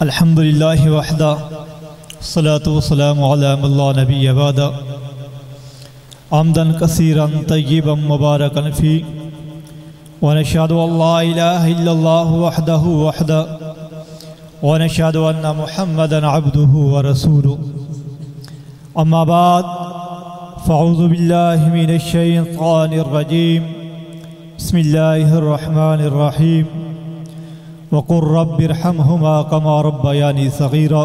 الحمدللہ وحدہ الصلاة والسلام علی من لا نبی بعدہ حمدا کثیرا طیبا مبارکا فی ونشہد ان لا الہ الا اللہ وحدہ ونشہد ان محمدا عبدہ ورسولہ اما بعد فاعوذ باللہ من الشیطان الرجیم بسم اللہ الرحمن الرحیم وقل رب ارحمهما كما ربياني صغيرا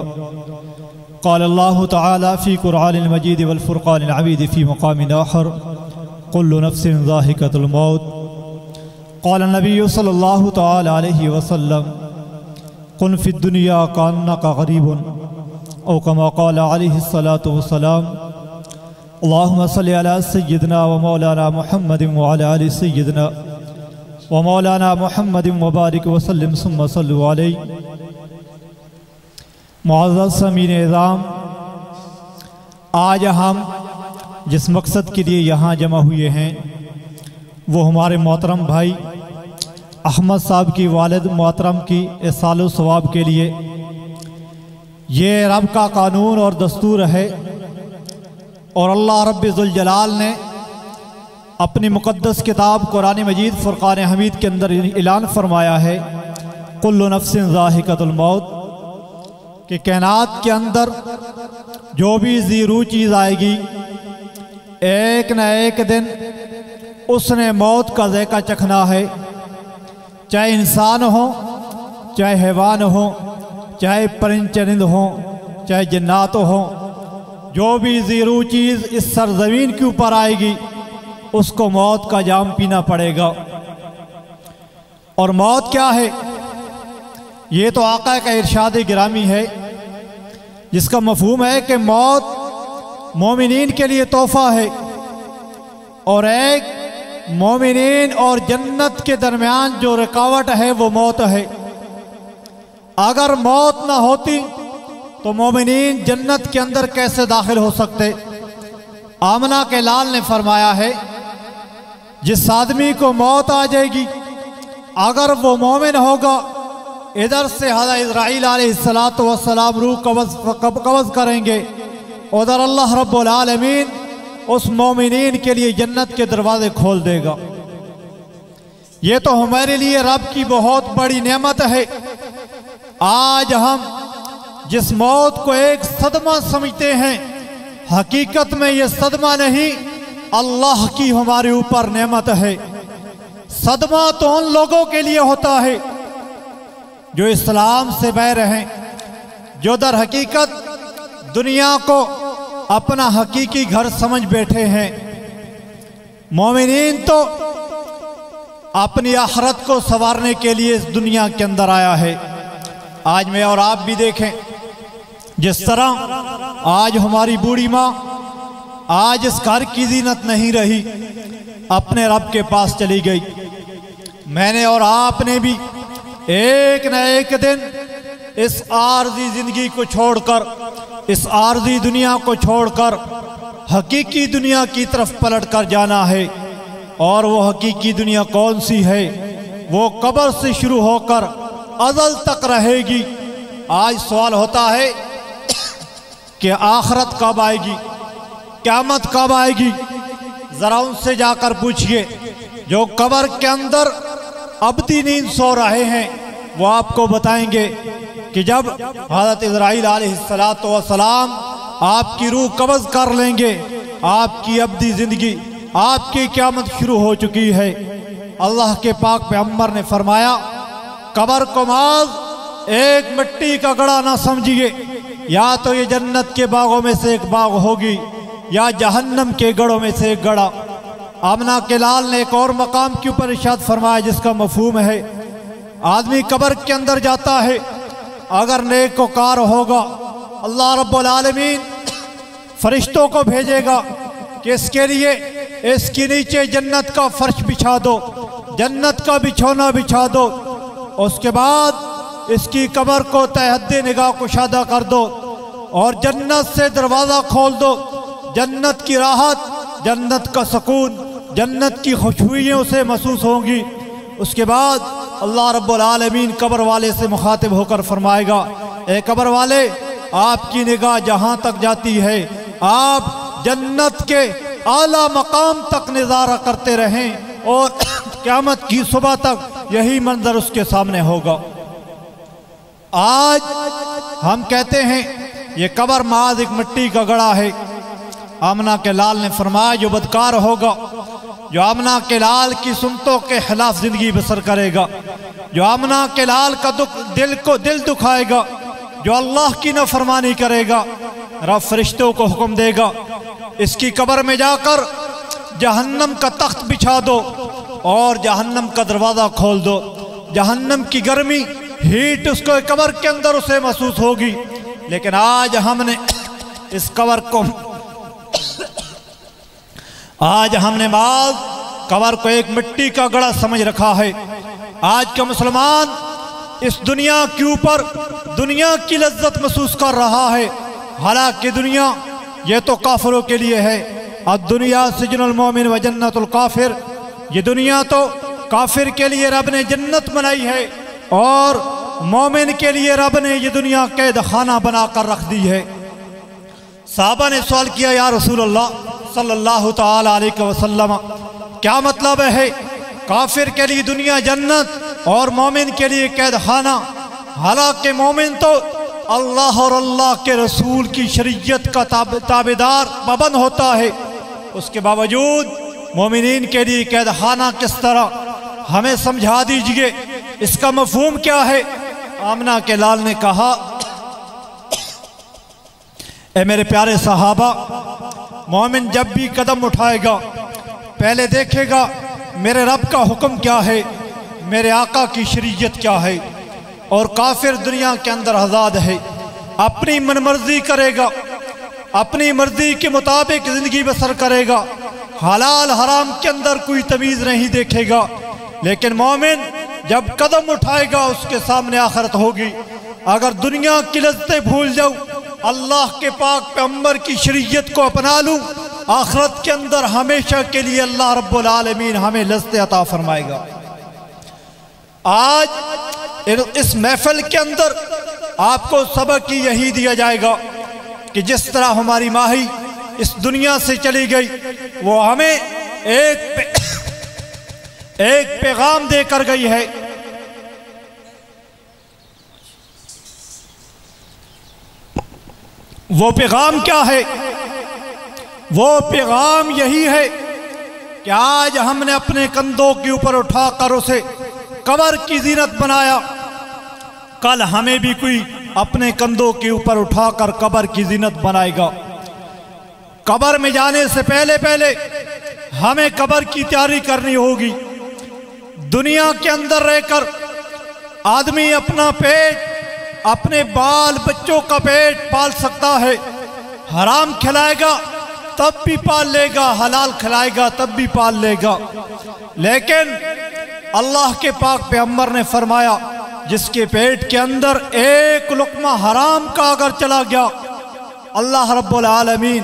قال الله تعالى في قرآن المجيد والفرقان العميد في مقام آخر كل نفس ذائقة الموت قال النبي صلى الله تعالى عليه وسلم كن في الدنيا كأنك غريب أو كما قال عليه الصلاة والسلام اللهم صل على سيدنا ومولانا محمد وعلى آل سيدنا ومولانا محمد مبارک وسلم ثم صلوا علیہ۔ معزز سامعین اعظام، آج ہم جس مقصد کے لیے یہاں جمع ہوئے ہیں وہ ہمارے محترم بھائی احمد صاحب کی والد محترم کی احسان و ثواب کے لیے یہ رب کا قانون اور دستور ہے، اور اللہ رب ذوالجلال نے اپنی مقدس کتاب قرآن مجید فرقان حمید کے اندر اعلان فرمایا ہے کل نفس ذائقۃ الموت، کہ کائنات کے اندر جو بھی ذی روح چیز آئے گی ایک نہ ایک دن اس نے موت کا ذائقہ چکھنا ہے، چاہے انسان ہو، چاہے حیوان ہو، چاہے پرند چرند ہوں، چاہے جنات ہوں، جو بھی ذی روح چیز اس سرزمین کے اوپر آئے گی اس کو موت کا جام پینا پڑے گا۔ اور موت کیا ہے؟ یہ تو آقا کا ارشاد گرامی ہے، جس کا مفہوم ہے کہ موت مومنین کے لیے تحفہ ہے، اور ایک مومنین اور جنت کے درمیان جو رکاوٹ ہے وہ موت ہے۔ اگر موت نہ ہوتی تو مومنین جنت کے اندر کیسے داخل ہو سکتے؟ آمنہ کے لال نے فرمایا ہے جس آدمی کو موت آ جائے گی اگر وہ مومن ہوگا، ادھر سے حضرت اسرائیل علیہ السلام روح قبض کریں گے، ادھر اللہ رب العالمین اس مومنین کے لیے جنت کے دروازے کھول دے گا۔ یہ تو ہمارے لیے رب کی بہت بڑی نعمت ہے۔ آج ہم جس موت کو ایک صدمہ سمجھتے ہیں، حقیقت میں یہ صدمہ نہیں، اللہ کی ہمارے اوپر نعمت ہے۔ صدمہ تو ان لوگوں کے لیے ہوتا ہے جو اسلام سے باہر ہیں، جو در حقیقت دنیا کو اپنا حقیقی گھر سمجھ بیٹھے ہیں۔ مومنین تو اپنی آخرت کو سنوارنے کے لیے اس دنیا کے اندر آیا ہے۔ آج میں اور آپ بھی دیکھیں، جس طرح آج ہماری بوڑھی ماں آج اس گھر کی زینت نہیں رہی، اپنے رب کے پاس چلی گئی، میں نے اور آپ نے بھی ایک نہ ایک دن اس عارضی زندگی کو چھوڑ کر، اس عارضی دنیا کو چھوڑ کر حقیقی دنیا کی طرف پلٹ کر جانا ہے۔ اور وہ حقیقی دنیا کون سی ہے؟ وہ قبر سے شروع ہو کر ازل تک رہے گی۔ آج سوال ہوتا ہے کہ آخرت کب آئے گی، قیامت کب آئے گی؟ ذرا ان سے جا کر پوچھئے جو قبر کے اندر ابدی نیند سو رہے ہیں، وہ آپ کو بتائیں گے کہ جب حضرت اسرائیل علیہ السلام آپ کی روح قبض کر لیں گے، آپ کی ابدی زندگی، آپ کی قیامت شروع ہو چکی ہے۔ اللہ کے پاک پیغمبر نے فرمایا قبر کو محض ایک مٹی کا گڑھا نہ سمجھیے، یا تو یہ جنت کے باغوں میں سے ایک باغ ہوگی یا جہنم کے گڑھوں میں سے ایک گڑھا۔ آمنہ کے لال نے ایک اور مقام کے اوپر ارشاد فرمایا جس کا مفہوم ہے آدمی قبر کے اندر جاتا ہے، اگر نیک وکار ہوگا اللہ رب العالمین فرشتوں کو بھیجے گا کہ اس کے لیے اس کے نیچے جنت کا فرش بچھا دو، جنت کا بچھونا بچھا دو، اس کے بعد اس کی قبر کو تہ حد نگاہ کشادہ کر دو اور جنت سے دروازہ کھول دو۔ جنت کی راحت، جنت کا سکون، جنت کی خوشبوئیں اسے محسوس ہوں گی۔ اس کے بعد اللہ رب العالمین قبر والے سے مخاطب ہو کر فرمائے گا، اے قبر والے، آپ کی نگاہ جہاں تک جاتی ہے آپ جنت کے اعلیٰ مقام تک نظارہ کرتے رہیں اور قیامت کی صبح تک یہی منظر اس کے سامنے ہوگا۔ آج ہم کہتے ہیں یہ قبر محض ایک مٹی کا گڑھا ہے۔ آمنہ کے لال نے فرمایا جو بدکار ہوگا، جو آمنہ کے لال کی سنتوں کے خلاف زندگی بسر کرے گا، جو آمنہ کے لال کا دل دکھائے گا، جو اللہ کی نافرمانی کرے گا، رب فرشتوں کو حکم دے گا اس کی قبر میں جا کر جہنم کا تخت بچھا دو اور جہنم کا دروازہ کھول دو۔ جہنم کی گرمی ہیٹ اس کو قبر کے اندر اسے محسوس ہوگی، لیکن آج ہم نے اس قبر کو بعض قبر کو ایک مٹی کا گڑھا سمجھ رکھا ہے۔ آج کا مسلمان اس دنیا کے اوپر دنیا کی لذت محسوس کر رہا ہے، حالانکہ دنیا یہ تو کافروں کے لیے ہے۔ الدنیا سجن المومن و جنت الکافر، یہ دنیا تو کافر کے لیے رب نے جنت بنائی ہے اور مومن کے لیے رب نے یہ دنیا قید خانہ بنا کر رکھ دی ہے۔ صحابہ نے سوال کیا یا رسول اللہ صلی اللہ تعالی علیہ وسلم، کیا مطلب ہے کافر کے لیے دنیا جنت اور مومن کے لیے قید خانہ؟ حالانکہ مومن تو اللہ اور اللہ کے رسول کی شریعت کا تابعدار پابند ہوتا ہے، اس کے باوجود مومنین کے لیے قید خانہ کس طرح؟ ہمیں سمجھا دیجئے اس کا مفہوم کیا ہے؟ آمنہ کے لال نے کہا، اے میرے پیارے صحابہ، مومن جب بھی قدم اٹھائے گا پہلے دیکھے گا میرے رب کا حکم کیا ہے، میرے آقا کی شریعت کیا ہے، اور کافر دنیا کے اندر آزاد ہے، اپنی من مرضی کرے گا، اپنی مرضی کے مطابق زندگی بسر کرے گا، حلال حرام کے اندر کوئی تمیز نہیں دیکھے گا۔ لیکن مومن جب قدم اٹھائے گا اس کے سامنے آخرت ہوگی۔ اگر دنیا کی لذتیں بھول جاؤں، اللہ کے پاک پیغمبر کی شریعت کو اپنا لوں، آخرت کے اندر ہمیشہ کے لیے اللہ رب العالمین ہمیں لذتیں عطا فرمائے گا۔ آج اس محفل کے اندر آپ کو سبق ہی یہی دیا جائے گا کہ جس طرح ہماری ماہی اس دنیا سے چلی گئی، وہ ہمیں ایک پیغام دے کر گئی ہے۔ وہ پیغام کیا ہے؟ وہ پیغام یہی ہے کہ آج ہم نے اپنے کندھوں کے اوپر اٹھا کر اسے قبر کی زینت بنایا، کل ہمیں بھی کوئی اپنے کندھوں کے اوپر اٹھا کر قبر کی زینت بنائے گا۔ قبر میں جانے سے پہلے ہمیں قبر کی تیاری کرنی ہوگی۔ دنیا کے اندر رہ کر آدمی اپنا پیٹ، اپنے بال بچوں کا پیٹ پال سکتا ہے، حرام کھلائے گا تب بھی پال لے گا، حلال کھلائے گا تب بھی پال لے گا، لیکن اللہ کے پاک پیغمبر نے فرمایا جس کے پیٹ کے اندر ایک لقمہ حرام کا اگر چلا گیا، اللہ رب العالمین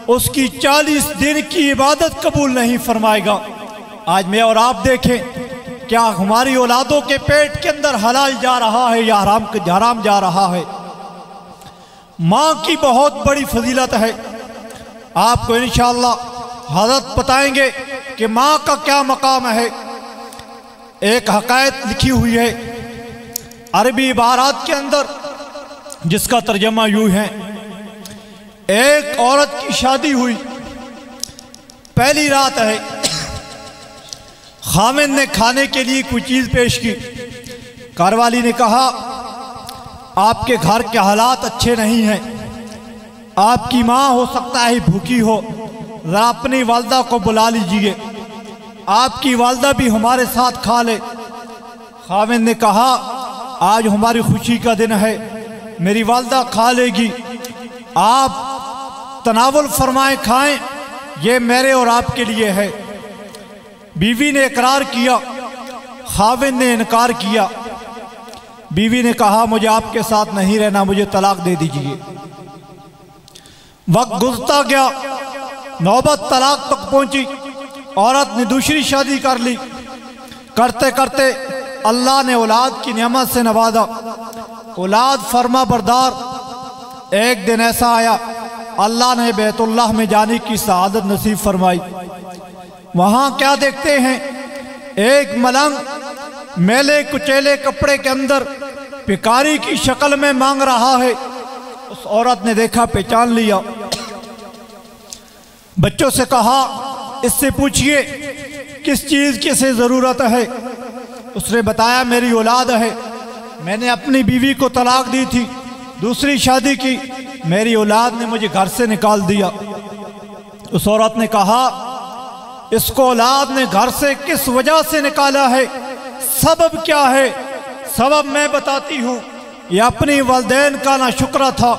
اس کی 40 دن کی عبادت قبول نہیں فرمائے گا۔ آج میں اور آپ دیکھیں کیا ہماری اولادوں کے پیٹ کے اندر حلال جا رہا ہے یا حرام جا رہا ہے؟ ماں کی بہت بڑی فضیلت ہے، آپ کو انشاءاللہ حضرت بتائیں گے کہ ماں کا کیا مقام ہے۔ ایک حکایت لکھی ہوئی ہے عربی عبارات کے اندر جس کا ترجمہ یوں ہے، ایک عورت کی شادی ہوئی، پہلی رات ہے، خامن نے کھانے کے لیے کوئی چیز پیش کی، گھر والی نے کہا آپ کے گھر کے حالات اچھے نہیں ہیں، آپ کی ماں ہو سکتا ہے بھوکی ہو، ذرا اپنی والدہ کو بلا لیجئے، آپ کی والدہ بھی ہمارے ساتھ کھا لے۔ خامن نے کہا آج ہماری خوشی کا دن ہے، میری والدہ کھا لے گی، آپ تناول فرمائیں کھائیں، یہ میرے اور آپ کے لیے ہے۔ بیوی نے اقرار کیا، خاوند نے انکار کیا۔ بیوی نے کہا مجھے آپ کے ساتھ نہیں رہنا، مجھے طلاق دے دیجئے۔ وقت گزرتا گیا، نوبت طلاق تک پہنچی، عورت نے دوسری شادی کر لی، کرتے کرتے اللہ نے اولاد کی نعمت سے نوازا، اولاد فرما بردار۔ ایک دن ایسا آیا اللہ نے بیت اللہ میں جانے کی سعادت نصیب فرمائی۔ وہاں کیا دیکھتے ہیں، ایک ملنگ میلے کچیلے کپڑے کے اندر بھکاری کی شکل میں مانگ رہا ہے۔ اس عورت نے دیکھا، پہچان لیا، بچوں سے کہا اس سے پوچھئے کس چیز کی سے ضرورت ہے۔ اس نے بتایا میری اولاد ہے، میں نے اپنی بیوی کو طلاق دی تھی، دوسری شادی کی، میری اولاد نے مجھے گھر سے نکال دیا۔ اس عورت نے کہا اس کو اولاد نے گھر سے کس وجہ سے نکالا ہے، سبب کیا ہے؟ سبب میں بتاتی ہوں، یہ اپنی والدین کا ناشکرہ تھا،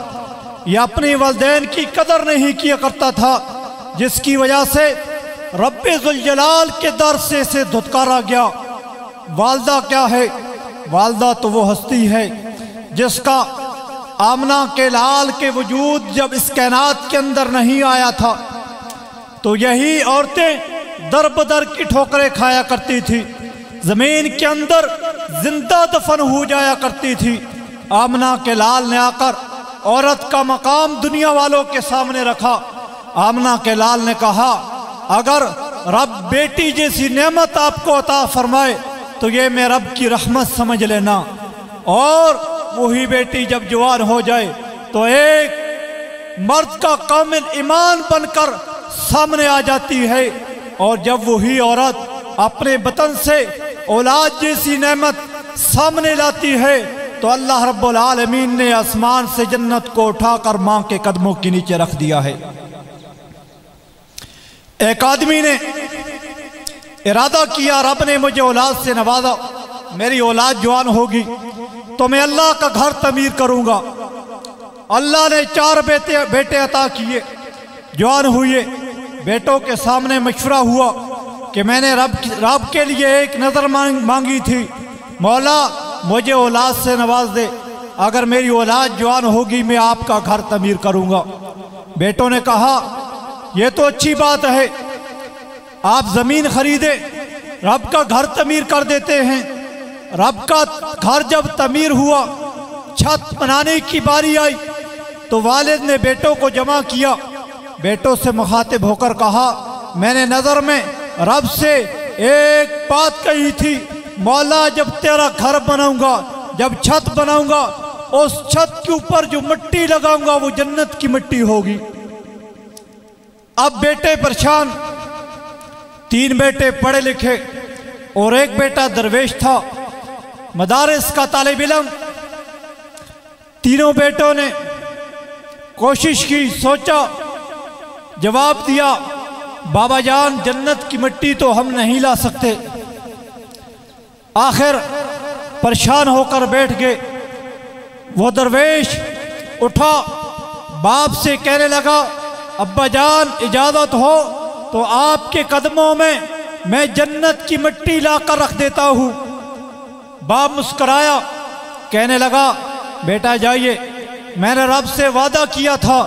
یہ اپنی والدین کی قدر نہیں کیا کرتا تھا، جس کی وجہ سے رب ذوالجلال کے در سے اسے دھتکارا گیا۔ والدہ کیا ہے؟ والدہ تو وہ ہستی ہے جس کا آمنہ کے لال کے وجود جب اس کائنات کے اندر نہیں آیا تھا تو یہی عورتیں در بدر کی ٹھوکریں کھایا کرتی تھی، زمین کے اندر زندہ دفن ہو جایا کرتی تھی۔ آمنہ کے لال نے آ کر عورت کا مقام دنیا والوں کے سامنے رکھا۔ آمنہ کے لال نے کہا اگر رب بیٹی جیسی نعمت آپ کو عطا فرمائے تو یہ میں رب کی رحمت سمجھ لینا، اور وہی بیٹی جب جوان ہو جائے تو ایک مرد کا کامل ایمان بن کر سامنے آ جاتی ہے، اور جب وہی عورت اپنے بطن سے اولاد جیسی نعمت سامنے لاتی ہے تو اللہ رب العالمین نے آسمان سے جنت کو اٹھا کر ماں کے قدموں کے نیچے رکھ دیا ہے۔ ایک آدمی نے ارادہ کیا رب نے مجھے اولاد سے نوازا، میری اولاد جوان ہوگی تو میں اللہ کا گھر تعمیر کروں گا۔ اللہ نے 4 بیٹے عطا کیے، جوان ہوئے۔ بیٹوں کے سامنے مشورہ ہوا کہ میں نے رب کے لیے ایک نظر مانگی تھی، مولا مجھے اولاد سے نواز دے، اگر میری اولاد جوان ہوگی میں آپ کا گھر تعمیر کروں گا۔ بیٹوں نے کہا یہ تو اچھی بات ہے، آپ زمین خریدے، رب کا گھر تعمیر کر دیتے ہیں۔ رب کا گھر جب تعمیر ہوا، چھت بنانے کی باری آئی تو والد نے بیٹوں کو جمع کیا، بیٹوں سے مخاطب ہو کر کہا میں نے نظر میں رب سے ایک بات کہی تھی، مولا جب تیرا گھر بناؤں گا، جب چھت بناؤں گا، اس چھت کے اوپر جو مٹی لگاؤں گا وہ جنت کی مٹی ہوگی۔ اب بیٹے پریشان، 3 بیٹے پڑھے لکھے اور ایک بیٹا درویش تھا، مدارس کا طالب علم۔ تینوں بیٹوں نے کوشش کی، سوچا، جواب دیا بابا جان جنت کی مٹی تو ہم نہیں لا سکتے۔ آخر پریشان ہو کر بیٹھ گئے۔ وہ درویش اٹھا، باپ سے کہنے لگا ابا جان اجازت ہو تو آپ کے قدموں میں جنت کی مٹی لا کر رکھ دیتا ہوں۔ باپ مسکرایا، کہنے لگا بیٹا جائیے، میں نے رب سے وعدہ کیا تھا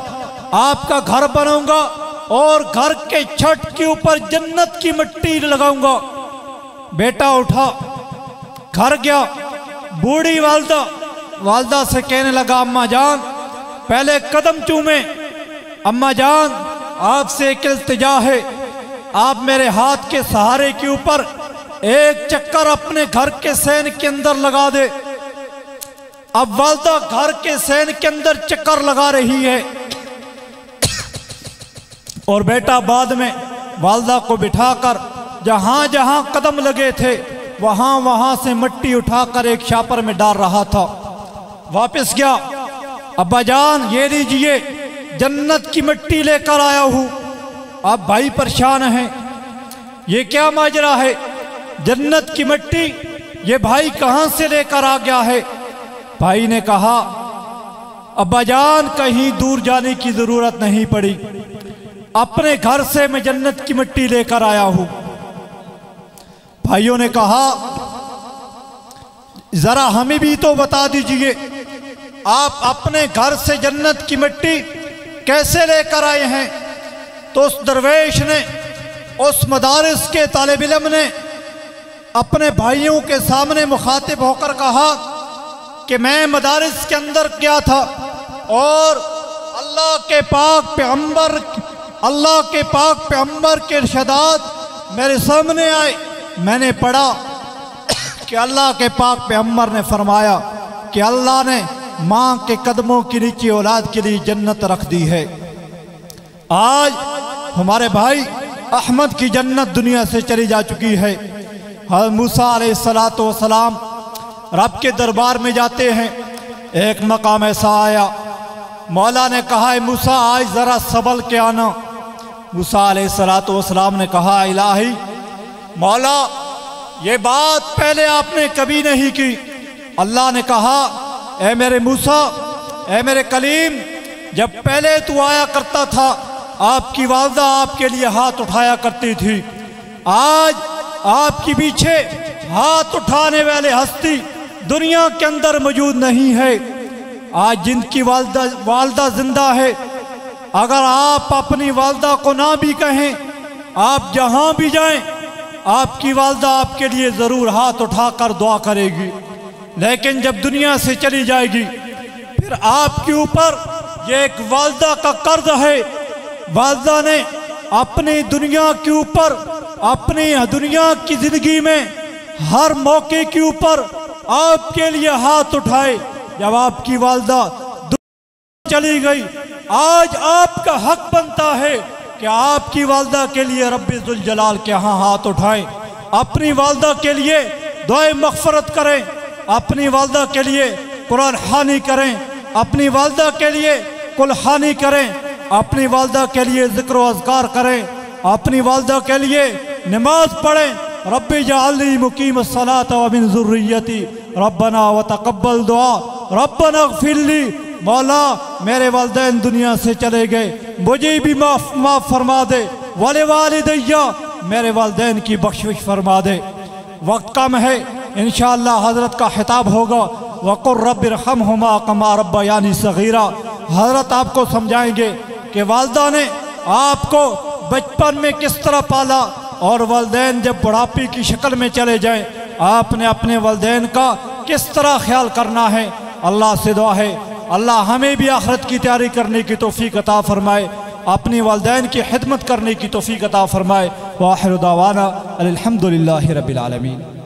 آپ کا گھر بناؤں گا اور گھر کے چھت کے اوپر جنت کی مٹی لگاؤں گا۔ بیٹا اٹھا، گھر گیا، بوڑھی والدہ سے کہنے لگا اماں جان پہلے قدم چومیں، اماں جان آپ سے ایک التجا ہے، آپ میرے ہاتھ کے سہارے کے اوپر ایک چکر اپنے گھر کے سین کے اندر لگا دے۔ اب والدہ گھر کے سین کے اندر چکر لگا رہی ہے اور بیٹا بعد میں والدہ کو بٹھا کر جہاں جہاں قدم لگے تھے وہاں سے مٹی اٹھا کر ایک شاپر میں ڈال رہا تھا۔ واپس گیا، ابا جان یہ لیجئے جنت کی مٹی لے کر آیا ہوں۔ اب بھائی پریشان ہیں، یہ کیا ماجرا ہے؟ جنت کی مٹی یہ بھائی کہاں سے لے کر آ گیا ہے؟ بھائی نے کہا ابا جان کہیں دور جانے کی ضرورت نہیں پڑی، اپنے گھر سے میں جنت کی مٹی لے کر آیا ہوں۔ بھائیوں نے کہا ذرا ہمیں بھی تو بتا دیجئے آپ اپنے گھر سے جنت کی مٹی کیسے لے کر آئے ہیں؟ تو اس درویش نے، اس مدارس کے طالب علم نے اپنے بھائیوں کے سامنے مخاطب ہو کر کہا کہ میں مدارس کے اندر کیا تھا اور اللہ کے پاک پیغمبر کے ارشادات میرے سامنے آئے. میں نے پڑھا کہ اللہ کے پاک پیغمبر نے فرمایا کہ اللہ نے ماں کے قدموں کے نیچے اولاد کے لیے جنت رکھ دی ہے. آج ہمارے بھائی احمد کی جنت دنیا سے چلی جا چکی ہے. حضرت موسیٰ علیہ السلام رب کے دربار میں جاتے ہیں. ایک مقام ایسا آیا، مولا نے کہا اے موسیٰ آج ذرا سنبھل کے آنا. موسیٰ علیہ السلام نے کہا الہی مولا یہ بات پہلے آپ نے کبھی نہیں کی. اللہ نے کہا اے میرے موسیٰ، اے میرے کلیم، جب پہلے تو آیا کرتا تھا آپ کی والدہ آپ کے لیے ہاتھ اٹھایا کرتی تھی. آج آپ کے پیچھے ہاتھ اٹھانے والے ہستی دنیا کے اندر موجود نہیں ہے. آج جن کی والدہ زندہ ہے، اگر آپ اپنی والدہ کو نہ بھی کہیں، آپ جہاں بھی جائیں آپ کی والدہ آپ کے لیے ضرور ہاتھ اٹھا کر دعا کرے گی. لیکن جب دنیا سے چلی جائے گی پھر آپ کے اوپر یہ ایک والدہ کا قرض ہے. والدہ نے اپنی دنیا کے اوپر، اپنی دنیا کی زندگی میں ہر موقع کے اوپر آپ کے لیے ہاتھ اٹھائے. جب آپ کی والدہ دنیا چلی گئی، آج آپ کا حق بنتا ہے کہ آپ کی والدہ کے لیے رب ذوالجلال کے ہاں ہاتھ اٹھائیں، اپنی والدہ کے لیے دعائے مغفرت کریں، اپنی والدہ کے لیے قرآن خوانی کریں، اپنی والدہ کے لیے کل خوانی کریں، اپنی والدہ کے لیے ذکر و اذکار کریں، اپنی والدہ کے لیے نماز پڑھیں. رب اجعلنی مقیم الصلاۃ ومن ذریتی ربنا وتقبل دعا ربنا اغفر لی. مولا میرے والدین دنیا سے چلے گئے، مجھے بھی معاف فرما دے. ولوالدیّ، میرے والدین کی بخشش فرما دے. وقت کم ہے، انشاءاللہ حضرت کا خطاب ہوگا. وقل رب ارحمہما کما ربیانی صغیرا. حضرت آپ کو سمجھائیں گے کہ والدہ نے آپ کو بچپن میں کس طرح پالا، اور والدین جب بڑھاپے کی شکل میں چلے جائیں آپ نے اپنے والدین کا کس طرح خیال کرنا ہے. اللہ سے دعا ہے اللہ ہمیں بھی آخرت کی تیاری کرنے کی توفیق عطا فرمائے، اپنی والدین کی خدمت کرنے کی توفیق عطا فرمائے. وآخر دعوانا الحمدللہ رب العالمین.